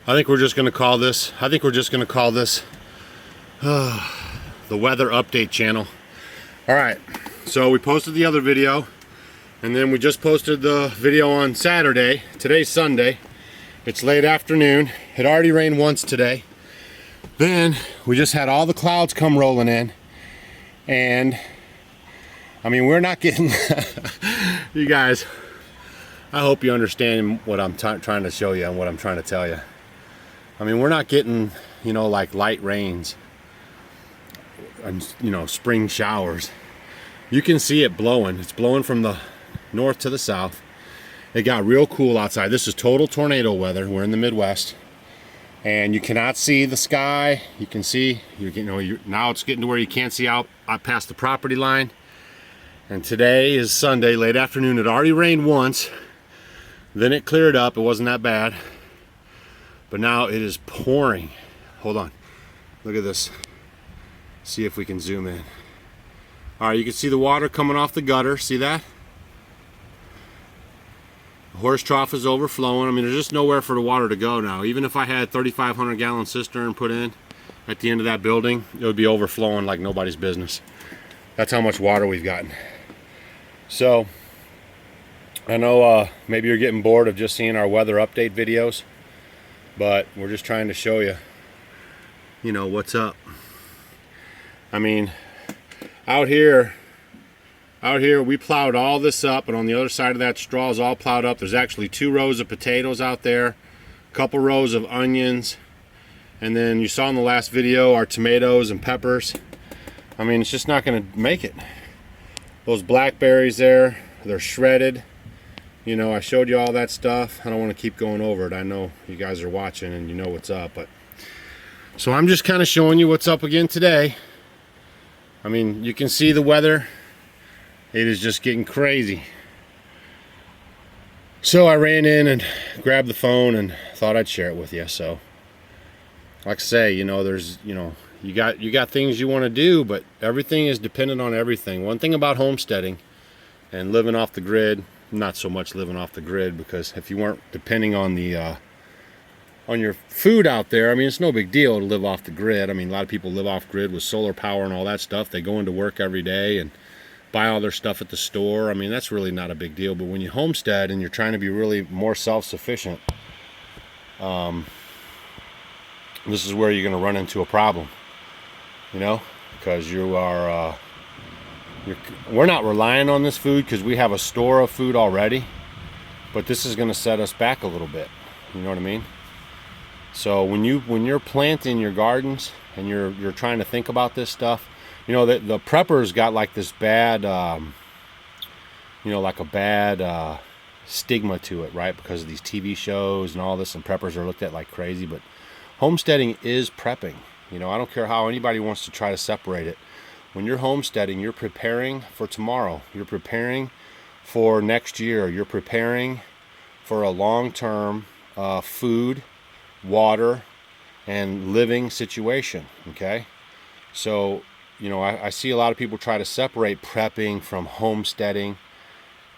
I think we're just going to call this, the weather update channel. All right, so we posted the other video, and then we just posted the video on Saturday. Today's Sunday. It's late afternoon. It already rained once today. Then we just had all the clouds come rolling in, and I mean, we're not getting you guys, I hope you understand what I'm trying to show you and what I'm trying to tell you. I mean, we're not getting, you know, like light rains and, you know, spring showers. You can see it blowing. It's blowing from the north to the south. It got real cool outside. This is total tornado weather. We're in the Midwest, and you cannot see the sky. You can see, now it's getting to where you can't see out past the property line. And today is Sunday, late afternoon. It already rained once. Then it cleared up. It wasn't that bad. But now it is pouring. Hold on. Look at this. See if we can zoom in. All right, you can see the water coming off the gutter. See that? The horse trough is overflowing. I mean, there's just nowhere for the water to go now. Even if I had 3,500 gallon cistern put in at the end of that building, it would be overflowing like nobody's business. That's how much water we've gotten. So, I know maybe you're getting bored of just seeing our weather update videos, but we're just trying to show you, you know, what's up. I mean, out here we plowed all this up, and on the other side of that straw is all plowed up. There's actually 2 rows of potatoes out there, a couple rows of onions, and then you saw in the last video our tomatoes and peppers. I mean, it's just not going to make it. Those blackberries there, they're shredded. You know, I showed you all that stuff. I don't want to keep going over it. I know you guys are watching and you know what's up, but so I'm just kind of showing you what's up again today. I mean, you can see the weather. It is just getting crazy. So I ran in and grabbed the phone and thought I'd share it with you. So, like I say, you know, there's, you know, you got things you want to do, but everything is dependent on everything. One thing about homesteading and living off the grid, not so much living off the grid, because if you weren't depending on the on your food out there, I mean, it's no big deal to live off the grid. I mean, a lot of people live off grid with solar power and all that stuff. They go into work every day and buy all their stuff at the store. I mean, that's really not a big deal. But when you homestead and you're trying to be really more self-sufficient, this is where you're going to run into a problem, you know, because you are we're not relying on this food because we have a store of food already, but this is going to set us back a little bit. You know what I mean? So when you're planting your gardens and you're trying to think about this stuff, you know, the preppers got like this bad, you know, like a bad stigma to it, right? Because of these TV shows and all this, and preppers are looked at like crazy. But homesteading is prepping. You know, I don't care how anybody wants to try to separate it. When you're homesteading, you're preparing for tomorrow. You're preparing for next year. You're preparing for a long-term food, water, and living situation, okay? So, you know, I see a lot of people try to separate prepping from homesteading.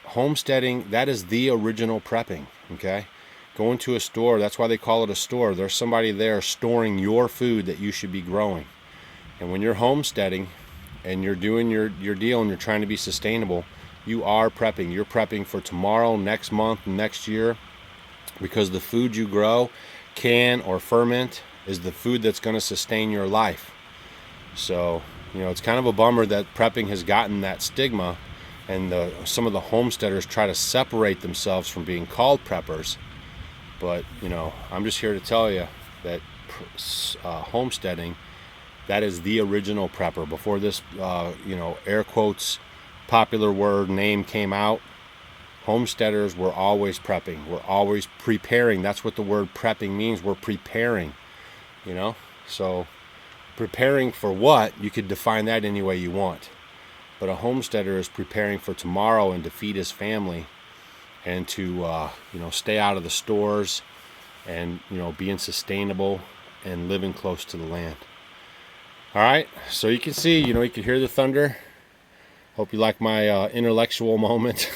Homesteading, that is the original prepping, okay? Going to a store, that's why they call it a store. There's somebody there storing your food that you should be growing. And when you're homesteading and you're doing your deal and you're trying to be sustainable, you are prepping. You're prepping for tomorrow, next month, next year, because the food you grow, can or ferment, is the food that's going to sustain your life. So, you know, it's kind of a bummer that prepping has gotten that stigma, and some of the homesteaders try to separate themselves from being called preppers. But, you know, I'm just here to tell you that homesteading, that is the original prepper. Before this, you know, air quotes, popular word name came out, homesteaders were always prepping. We're always preparing. That's what the word prepping means. We're preparing, you know. So preparing for what? You could define that any way you want. But a homesteader is preparing for tomorrow and to feed his family and to, you know, stay out of the stores and, you know, being sustainable and living close to the land. All right, so you can see, you know, you can hear the thunder. Hope you like my intellectual moment.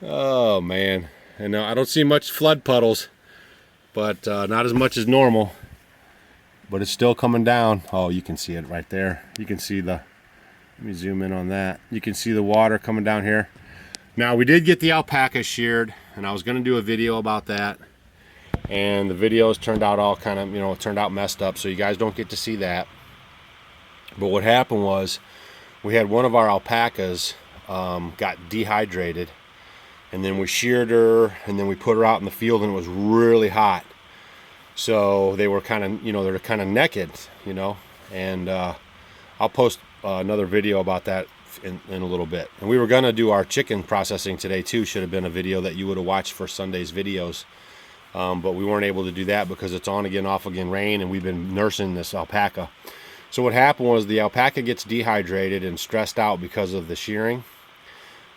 Oh man, and I don't see much flood puddles. but not as much as normal. But it's still coming down. Oh, you can see it right there. You can see the, let me zoom in on that. You can see the water coming down here. Now, we did get the alpaca sheared, and I was going to do a video about that. And the videos turned out all kind of, you know, it turned out messed up, so you guys don't get to see that. But what happened was, we had one of our alpacas got dehydrated, and then we sheared her, and then we put her out in the field, and it was really hot. So they were kind of, you know, they're kind of naked, you know, and I'll post another video about that in a little bit. And we were going to do our chicken processing today too. Should have been a video that you would have watched for Sunday's videos. But we weren't able to do that because it's on again, off again rain, and we've been nursing this alpaca. So what happened was the alpaca gets dehydrated and stressed out because of the shearing.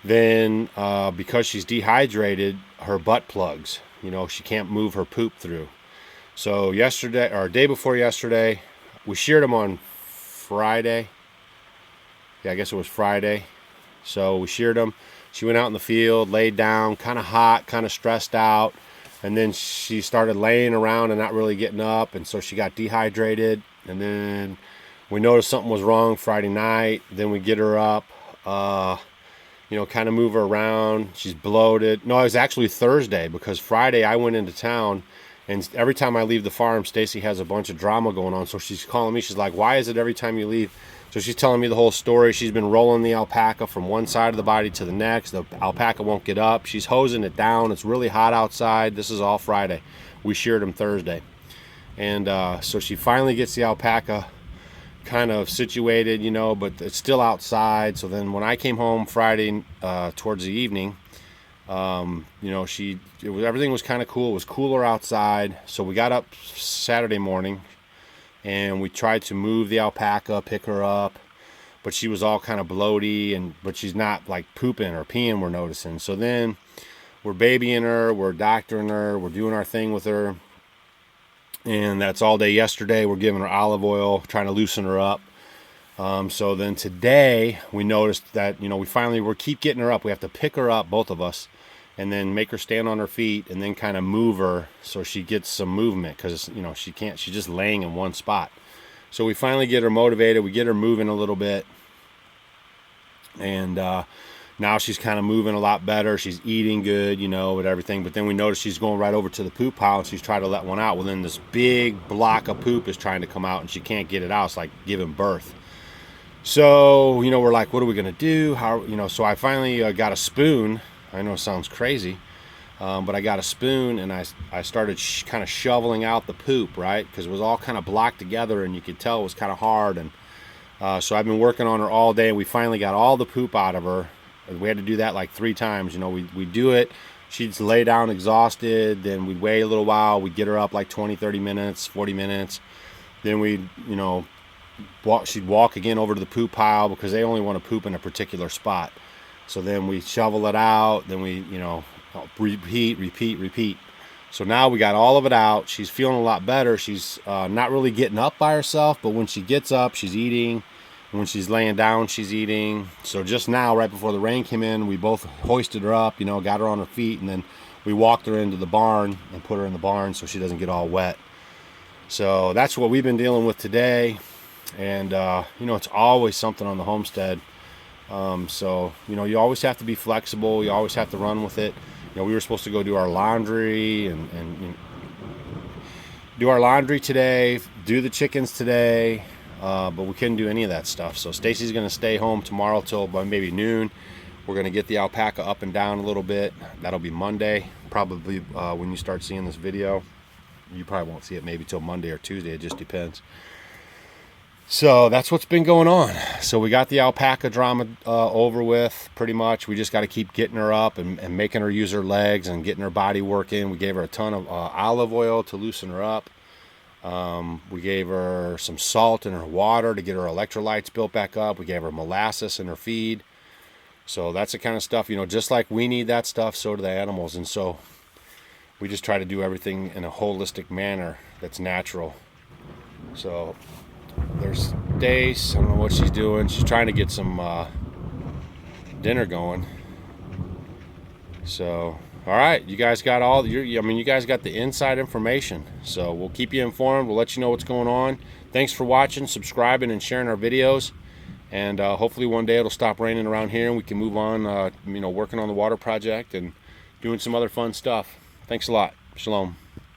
Then because she's dehydrated, her butt plugs. You know, she can't move her poop through. So yesterday, or day before yesterday, we sheared them on Friday. Yeah, I guess it was Friday. So we sheared them. She went out in the field, laid down, kind of hot, kind of stressed out. And then she started laying around and not really getting up. And so she got dehydrated. And then we noticed something was wrong Friday night. Then we get her up, you know, kind of move her around. She's bloated. No, it was actually Thursday, because Friday I went into town. And every time I leave the farm, Stacy has a bunch of drama going on. So she's calling me. She's like, why is it every time you leave? So she's telling me the whole story. She's been rolling the alpaca from one side of the body to the next. The alpaca won't get up. She's hosing it down. It's really hot outside. This is all Friday. We sheared them Thursday. And so she finally gets the alpaca kind of situated, you know, but it's still outside. So then when I came home Friday towards the evening, you know, everything was kind of cool. It was cooler outside. So we got up Saturday morning and we tried to move the alpaca, pick her up, but she was all kind of bloaty, but she's not like pooping or peeing, we're noticing. So then we're babying her, we're doctoring her, we're doing our thing with her. And that's all day yesterday. We're giving her olive oil, trying to loosen her up. So then today we noticed that, you know, we keep getting her up. We have to pick her up, both of us, and then make her stand on her feet and then kind of move her so she gets some movement, because, you know, she's just laying in one spot. So we finally get her motivated. We get her moving a little bit. And now she's kind of moving a lot better. She's eating good, you know, with everything. But then we notice she's going right over to the poop pile, and she's trying to let one out. Well, then this big block of poop is trying to come out, and she can't get it out. It's like giving birth. So, you know, we're like, what are we going to do? How, you know, so I finally got a spoon. I know it sounds crazy, but I got a spoon, and I started kind of shoveling out the poop, right? Because it was all kind of blocked together, and you could tell it was kind of hard. And so I've been working on her all day, and we finally got all the poop out of her. We had to do that like 3 times. You know, we do it. She'd lay down exhausted. Then we'd wait a little while. We'd get her up like 20, 30 minutes, 40 minutes. Then we'd, you know, she'd walk again over to the poop pile, because they only want to poop in a particular spot. So then we shovel it out. Then we, you know, repeat. So now we got all of it out. She's feeling a lot better. She's not really getting up by herself, but when she gets up, she's eating. When she's laying down, she's eating. So just now, right before the rain came in, we both hoisted her up, you know, got her on her feet, and then we walked her into the barn and put her in the barn so she doesn't get all wet. So that's what we've been dealing with today. And, you know, it's always something on the homestead. So, you know, you always have to be flexible. You always have to run with it. You know, we were supposed to go do our laundry and you know, do our laundry today, do the chickens today. But we couldn't do any of that stuff. So Stacy's going to stay home tomorrow till maybe noon. We're going to get the alpaca up and down a little bit. That'll be Monday, probably when you start seeing this video. You probably won't see it maybe till Monday or Tuesday. It just depends. So that's what's been going on. So we got the alpaca drama over with pretty much. We just got to keep getting her up and making her use her legs and getting her body working. We gave her a ton of olive oil to loosen her up. We gave her some salt in her water to get her electrolytes built back up. We gave her molasses in her feed. So that's the kind of stuff, you know, just like we need that stuff, so do the animals. And so we just try to do everything in a holistic manner that's natural. So there's Stace. I don't know what she's doing. She's trying to get some dinner going. So All right, you guys got all your, I mean, you guys got the inside information. So we'll keep you informed. We'll let you know what's going on. Thanks for watching, subscribing, and sharing our videos. And hopefully one day it'll stop raining around here and we can move on, you know, working on the water project and doing some other fun stuff. Thanks a lot. Shalom.